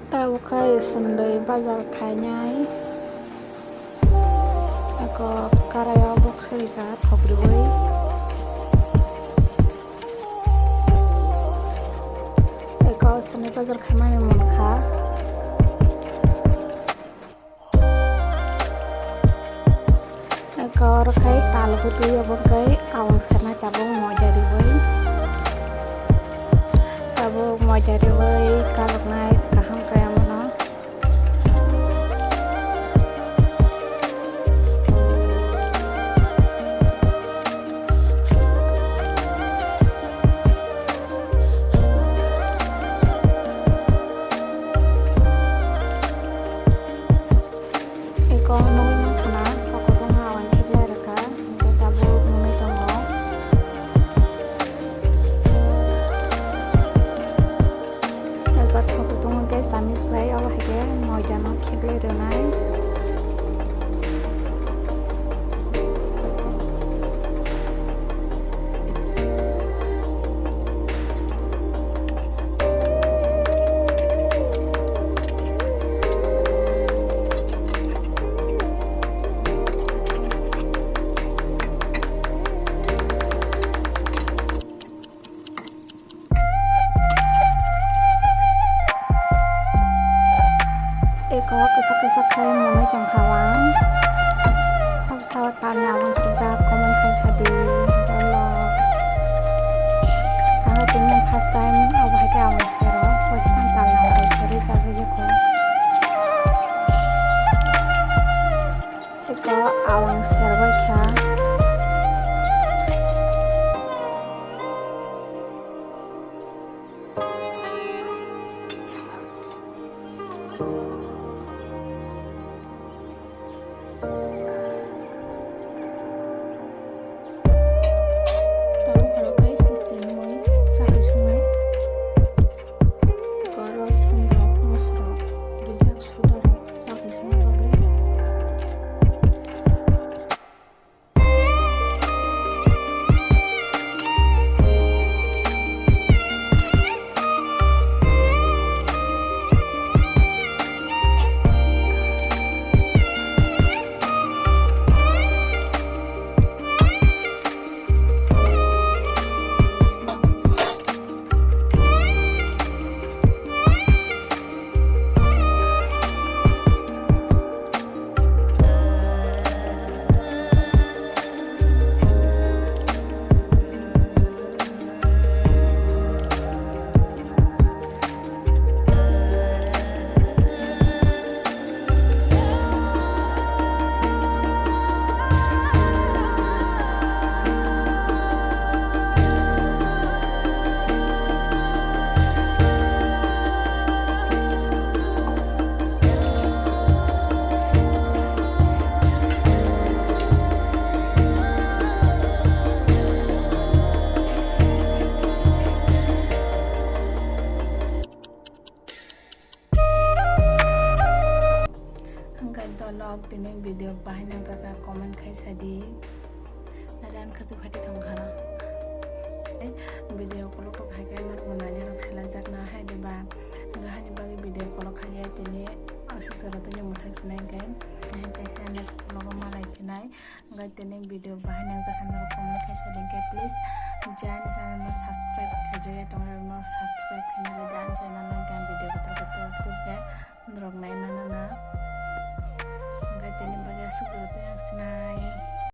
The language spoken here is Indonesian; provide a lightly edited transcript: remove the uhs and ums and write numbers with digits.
Tahu kai sendai bazar khainai eko karaya box rika thogriboi eko sendai bazar khaimani monkha eko kai talgutui abokai awang serna tabung mojariboi tabung mojariboi kaloknai kaham kaya mono eko nung mangkhana pokoknya awan kibla reka untuk tabung nunai tongo eko thokutung ke samis bai awa hege mojano kibla renai eko kesak kai mono jongkawang saw tanya awang kerja komen kai sadi dolo karena tinggal first time awak hake awang sero first time tanya awang seri sasa jeko eko awang sero kya dolog tini video bahan yang jaga komen kai sadi nadan khaju phati thongkhara video kolo to bhagai nar munanya roksila jakna hai deba gahani bagi video kolo khali tini asuk jara tani muthak sinai kai kaisa next vlog ma raikhinai gai tini video bahan yang jaga nar komen kai sadi kai please jani channel ma subscribe khajaya tonga ma subscribe khinale dan channel ma gan video kota kota tuke ndrok nai manana tini bagi asuk jara tani sinai